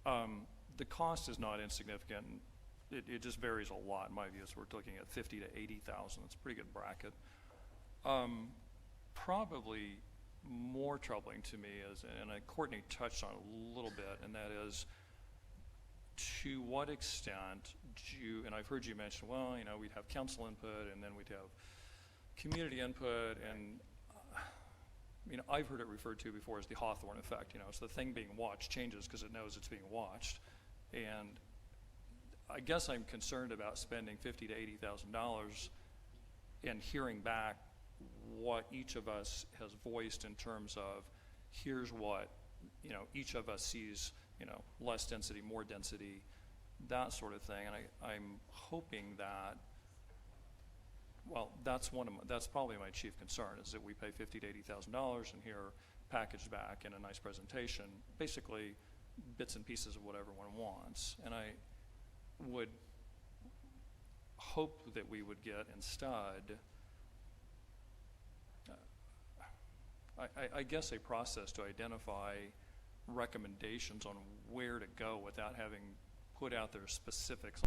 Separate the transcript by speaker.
Speaker 1: The cost is not insignificant. It just varies a lot in my view. So we're looking at 50 to 80,000. It's a pretty good bracket. Probably more troubling to me is, and Courtney touched on it a little bit, and that is, to what extent do you, and I've heard you mention, well, you know, we'd have council input and then we'd have community input, and you know, I've heard it referred to before as the Hawthorne effect. You know, it's the thing being watched changes because it knows it's being watched. And I guess I'm concerned about spending $50,000 to $80,000 and hearing back what each of us has voiced in terms of, here's what, you know, each of us sees, you know, less density, more density, that sort of thing. And I'm hoping that, well, that's probably my chief concern, is that we pay $50,000 to $80,000 and hear packaged back in a nice presentation, basically bits and pieces of what everyone wants. And I would hope that we would get instead, I guess, a process to identify recommendations on where to go without having put out there specifics